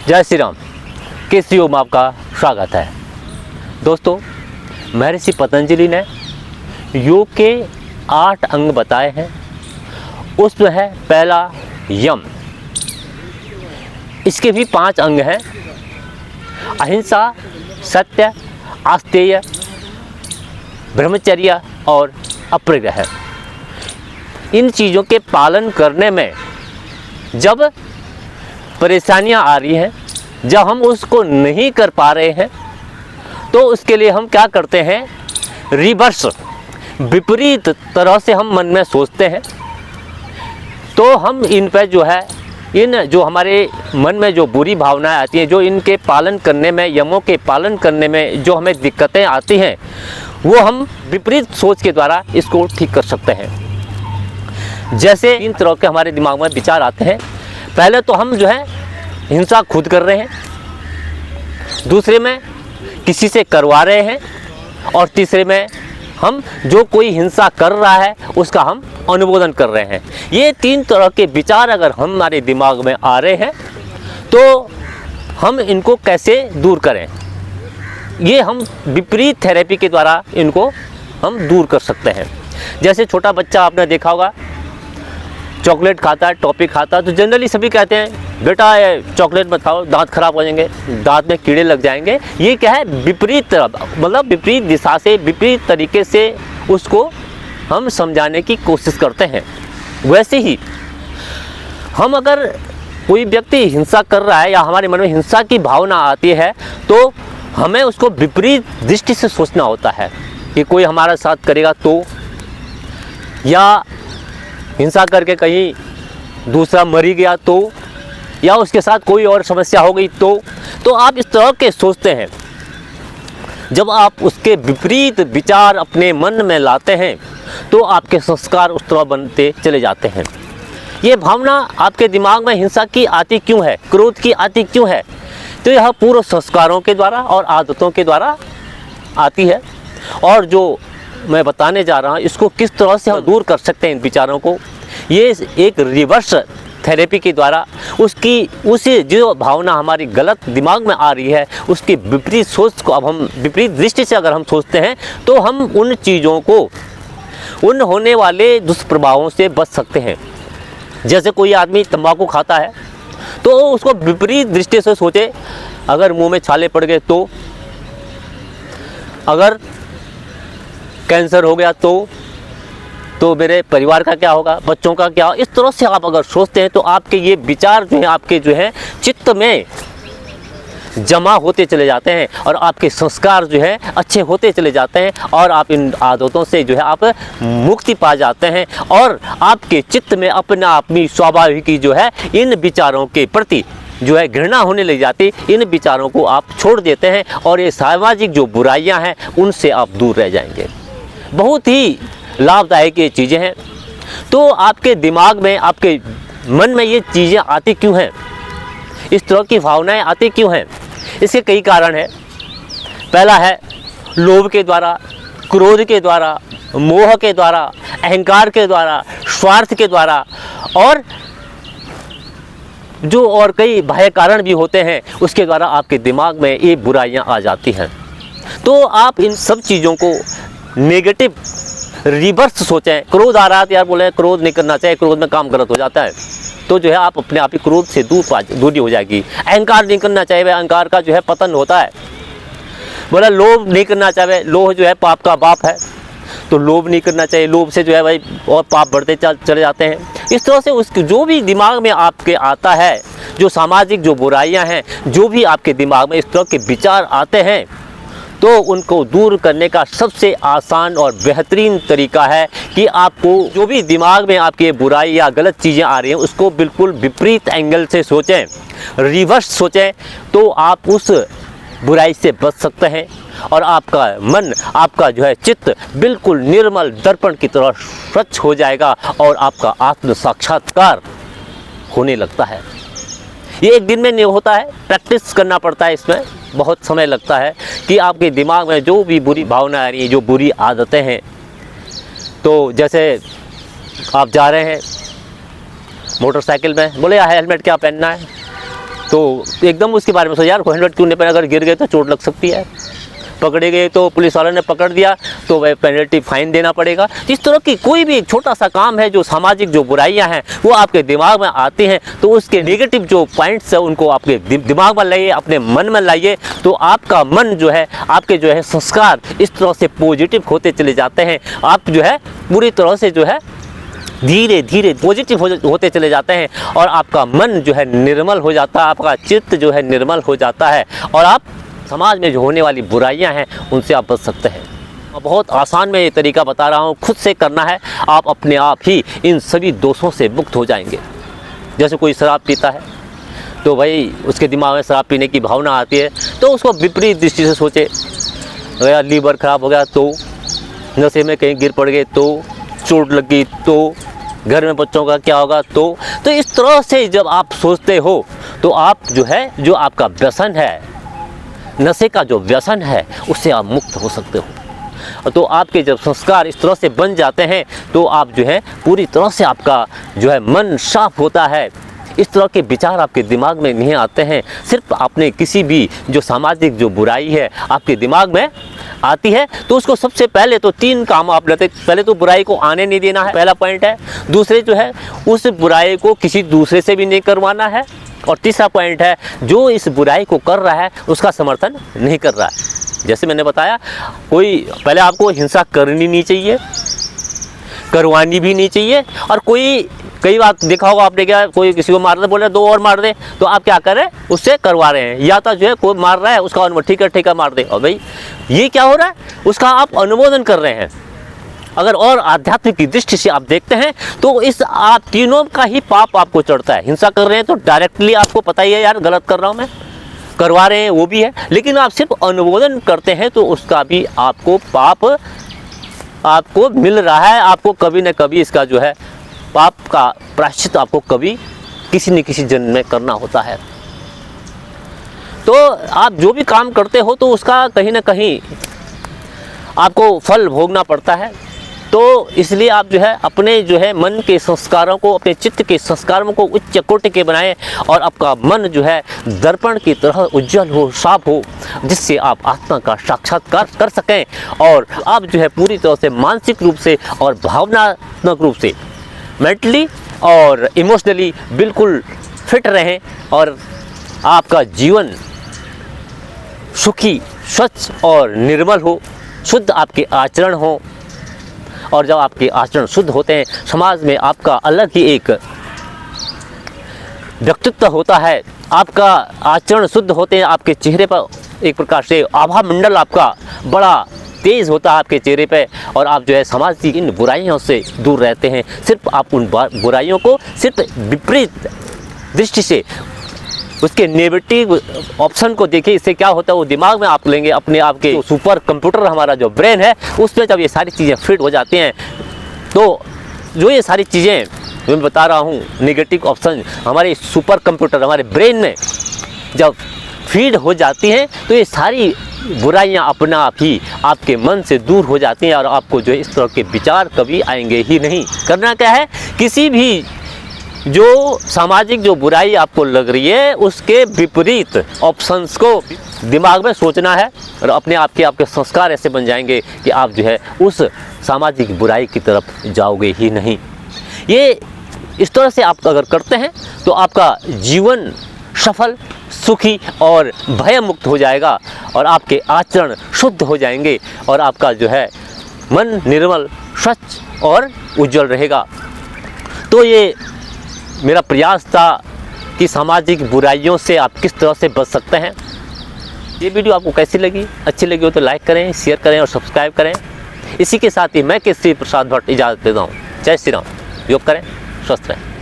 जय श्री राम। केसी योग में आपका स्वागत है। दोस्तों, महर्षि पतंजलि ने योग के 8 अंग बताए हैं। उसमें है पहला यम। इसके भी 5 अंग हैं। अहिंसा, सत्य, आस्तेय, ब्रह्मचर्य और अपरिग्रह। इन चीज़ों के पालन करने में जब परेशानियां आ रही हैं, जब हम उसको नहीं कर पा रहे हैं, तो उसके लिए हम क्या करते हैं, रिवर्स, विपरीत तरह से हम मन में सोचते हैं। तो हम इन पर जो है, इन जो हमारे मन में जो बुरी भावनाएं आती हैं, जो इनके पालन करने में, यमों के पालन करने में जो हमें दिक्कतें आती हैं, वो हम विपरीत सोच के द्वारा इसको ठीक कर सकते हैं। जैसे 3 तरह के हमारे दिमाग में विचार आते हैं। पहले तो हम जो है हिंसा खुद कर रहे हैं, दूसरे में किसी से करवा रहे हैं, और तीसरे में हम जो कोई हिंसा कर रहा है उसका हम अनुमोदन कर रहे हैं। ये 3 तरह के विचार अगर हमारे दिमाग में आ रहे हैं तो हम इनको कैसे दूर करें, ये हम विपरीत थेरेपी के द्वारा इनको हम दूर कर सकते हैं। जैसे छोटा बच्चा आपने देखा होगा, चॉकलेट खाता है, टॉफ़ी खाता है, तो जनरली सभी कहते हैं बेटा ये चॉकलेट मत खाओ, दांत खराब हो जाएंगे, दांत में कीड़े लग जाएंगे। ये क्या है, विपरीत तरफ, मतलब विपरीत दिशा से, विपरीत तरीके से उसको हम समझाने की कोशिश करते हैं। वैसे ही हम अगर कोई व्यक्ति हिंसा कर रहा है या हमारे मन में हिंसा की भावना आती है, तो हमें उसको विपरीत दृष्टि से सोचना होता है कि कोई हमारा साथ करेगा तो, या हिंसा करके कहीं दूसरा मरी गया तो, या उसके साथ कोई और समस्या हो गई तो आप इस तरह के सोचते हैं। जब आप उसके विपरीत विचार अपने मन में लाते हैं तो आपके संस्कार उस तरह बनते चले जाते हैं। ये भावना आपके दिमाग में हिंसा की आती क्यों है, क्रोध की आती क्यों है, तो यह पूर्व संस्कारों के द्वारा और आदतों के द्वारा आती है। और जो मैं बताने जा रहा हूँ, इसको किस तरह से हम दूर कर सकते हैं इन विचारों को, ये एक रिवर्स थेरेपी के द्वारा उसी जो भावना हमारी गलत दिमाग में आ रही है, उसकी विपरीत सोच को अब हम विपरीत दृष्टि से अगर हम सोचते हैं तो हम उन चीज़ों को, उन होने वाले दुष्प्रभावों से बच सकते हैं। जैसे कोई आदमी तंबाकू खाता है तो उसको विपरीत दृष्टि से सोचे, अगर मुंह में छाले पड़ गए तो, अगर कैंसर हो गया तो मेरे परिवार का क्या होगा, बच्चों का क्या होगा। इस तरह से आप अगर सोचते हैं तो आपके ये विचार जो हैं, आपके जो है चित्त में जमा होते चले जाते हैं, और आपके संस्कार जो है अच्छे होते चले जाते हैं, और आप इन आदतों से जो है आप मुक्ति पा जाते हैं, और आपके चित्त में अपना अपनी स्वाभाविक जो है इन विचारों के प्रति जो है घृणा होने लग जाती। इन विचारों को आप छोड़ देते हैं, और ये सामाजिक जो बुराइयां हैं उनसे आप दूर रह जाएंगे। बहुत ही लाभदायक ये चीज़ें हैं। तो आपके दिमाग में, आपके मन में ये चीज़ें आती क्यों हैं, इस तरह की भावनाएं आती क्यों हैं, इसके कई कारण हैं। पहला है लोभ के द्वारा, क्रोध के द्वारा, मोह के द्वारा, अहंकार के द्वारा, स्वार्थ के द्वारा, और जो और कई बाह्य कारण भी होते हैं, उसके द्वारा आपके दिमाग में ये बुराइयां आ जाती हैं। तो आप इन सब चीज़ों को नेगेटिव रिवर्स सोचें। क्रोध आ रहा है तो यार बोले क्रोध नहीं करना चाहिए, क्रोध में काम गलत हो जाता है, तो जो है आप अपने आप ही क्रोध से दूरी हो जाएगी। अहंकार नहीं करना चाहिए, अहंकार का जो है पतन होता है। बोला लोभ नहीं करना चाहिए, लोभ जो है पाप का बाप है, तो लोभ नहीं करना चाहिए, लोभ से जो है भाई और पाप बढ़ते चले जाते हैं। इस तरह से उसके जो भी दिमाग में आपके आता है, जो सामाजिक जो बुराइयां हैं, जो भी आपके दिमाग में इस तरह के विचार आते हैं, तो उनको दूर करने का सबसे आसान और बेहतरीन तरीका है कि आपको जो भी दिमाग में आपकी बुराई या गलत चीज़ें आ रही हैं उसको बिल्कुल विपरीत एंगल से सोचें, रिवर्स सोचें, तो आप उस बुराई से बच सकते हैं, और आपका मन, आपका जो है चित्त बिल्कुल निर्मल दर्पण की तरह स्वच्छ हो जाएगा, और आपका आत्म साक्षात्कार होने लगता है। ये एक दिन में नहीं होता है, प्रैक्टिस करना पड़ता है, इसमें बहुत समय लगता है कि आपके दिमाग में जो भी बुरी भावना आ रही है, जो बुरी आदतें हैं, तो जैसे आप जा रहे हैं मोटरसाइकिल में, बोले यार हेलमेट क्या पहनना है, तो एकदम उसके बारे में सोचा यार हेलमेट क्यों नहीं पहना, अगर गिर गए तो चोट लग सकती है, पकड़े गए तो पुलिस वाले ने पकड़ दिया तो वह पेनल्टी फाइन देना पड़ेगा। इस तरह की कोई भी एक छोटा सा काम है जो सामाजिक जो बुराइयां हैं वो आपके दिमाग में आती हैं, तो उसके नेगेटिव जो पॉइंट्स है उनको आपके दिमाग में लाइए, अपने मन में लाइए, तो आपका मन जो है, आपके जो है संस्कार इस तरह से पॉजिटिव होते चले जाते हैं। आप जो है पूरी तरह से जो है धीरे धीरे पॉजिटिव होते चले जाते हैं और आपका मन जो है निर्मल हो जाता है, आपका चित्त जो है निर्मल हो जाता है और आप समाज में जो होने वाली बुराइयां हैं उनसे आप बच सकते हैं। बहुत आसान मैं ये तरीका बता रहा हूँ, खुद से करना है, आप अपने आप ही इन सभी दोषों से मुक्त हो जाएंगे। जैसे कोई शराब पीता है तो भाई उसके दिमाग में शराब पीने की भावना आती है तो उसको विपरीत दृष्टि से सोचे, अगर लीवर खराब हो गया तो, नशे में कहीं गिर पड़ गए तो, चोट लग गई तो, घर में बच्चों का क्या होगा तो इस तरह से जब आप सोचते हो तो आप जो है, जो आपका व्यसन है, नशे का जो व्यसन है, उससे आप मुक्त हो सकते हो। तो आपके जब संस्कार इस तरह से बन जाते हैं तो आप जो है पूरी तरह से आपका जो है मन साफ होता है, इस तरह के विचार आपके दिमाग में नहीं आते हैं। सिर्फ आपने किसी भी जो सामाजिक जो बुराई है आपके दिमाग में आती है तो उसको सबसे पहले तो 3 काम आप लेते, पहले तो बुराई को आने नहीं देना है, पहला पॉइंट है। दूसरे जो है उस बुराई को किसी दूसरे से भी नहीं करवाना है और तीसरा पॉइंट है जो इस बुराई को कर रहा है उसका समर्थन नहीं कर रहा है। जैसे मैंने बताया, कोई पहले आपको हिंसा करनी नहीं चाहिए, करवानी भी नहीं चाहिए, और कोई कई बार देखा होगा आपने, क्या कोई किसी को मार दे, बोले 2 और मार दे, तो आप क्या कर रहे हैं, उससे करवा रहे हैं। या तो जो है कोई मार रहा है उसका अनुमोदन, ठीक है मार दे, और भाई ये क्या हो रहा है, उसका आप अनुमोदन कर रहे हैं। अगर और आध्यात्मिक की दृष्टि से आप देखते हैं तो इस आप तीनों का ही पाप आपको चढ़ता है। हिंसा कर रहे हैं तो डायरेक्टली आपको पता ही है यार गलत कर रहा हूँ मैं, करवा रहे हैं वो भी है, लेकिन आप सिर्फ अनुमोदन करते हैं तो उसका भी आपको पाप आपको मिल रहा है। आपको कभी न कभी इसका जो है पाप का प्रायश्चित आपको कभी किसी न किसी जन्म में करना होता है। तो आप जो भी काम करते हो तो उसका कहीं ना कहीं आपको फल भोगना पड़ता है। तो इसलिए आप जो है अपने जो है मन के संस्कारों को, अपने चित्त के संस्कारों को उच्च कोटि के बनाएं और आपका मन जो है दर्पण की तरह उज्जवल हो, साफ हो, जिससे आप आत्मा का साक्षात्कार कर सकें और आप जो है पूरी तरह से मानसिक रूप से और भावनात्मक रूप से, मेंटली और इमोशनली बिल्कुल फिट रहें और आपका जीवन सुखी, स्वच्छ और निर्मल हो, शुद्ध आपके आचरण हो। और जब आपके आचरण शुद्ध होते हैं, समाज में आपका अलग ही एक व्यक्तित्व होता है। आपका आचरण शुद्ध होते हैं, आपके चेहरे पर एक प्रकार से आभा मंडल आपका बड़ा तेज होता है आपके चेहरे पे, और आप जो है समाज की इन बुराइयों से दूर रहते हैं। सिर्फ आप उन बुराइयों को सिर्फ विपरीत दृष्टि से, उसके नेगेटिव ऑप्शन को देखिए। इससे क्या होता है, वो दिमाग में आप लेंगे अपने आप के सुपर कंप्यूटर, हमारा जो ब्रेन है, उसमें जब ये सारी चीज़ें फिट हो जाती हैं तो जो ये सारी चीज़ें जो मैं बता रहा हूँ, नेगेटिव ऑप्शन हमारे सुपर कंप्यूटर, हमारे ब्रेन में जब फीड हो जाती हैं तो ये सारी बुराइयां अपना आप ही आपके मन से दूर हो जाती हैं और आपको जो है इस तरह के विचार कभी आएंगे ही नहीं। करना क्या है, किसी भी जो सामाजिक जो बुराई आपको लग रही है उसके विपरीत ऑप्शंस को दिमाग में सोचना है और अपने आप के आपके संस्कार ऐसे बन जाएंगे कि आप जो है उस सामाजिक बुराई की तरफ जाओगे ही नहीं। ये इस तरह से आप अगर करते हैं तो आपका जीवन सफल, सुखी और भय मुक्त हो जाएगा और आपके आचरण शुद्ध हो जाएंगे और आपका जो है मन निर्मल, स्वच्छ और उज्जवल रहेगा। तो ये मेरा प्रयास था कि सामाजिक बुराइयों से आप किस तरह से बच सकते हैं। ये वीडियो आपको कैसी लगी, अच्छी लगी हो तो लाइक करें, शेयर करें और सब्सक्राइब करें। इसी के साथ ही मैं केसरी प्रसाद भट्ट इजाज़त देता हूँ। जय श्री राम। योग करें, स्वस्थ रहें।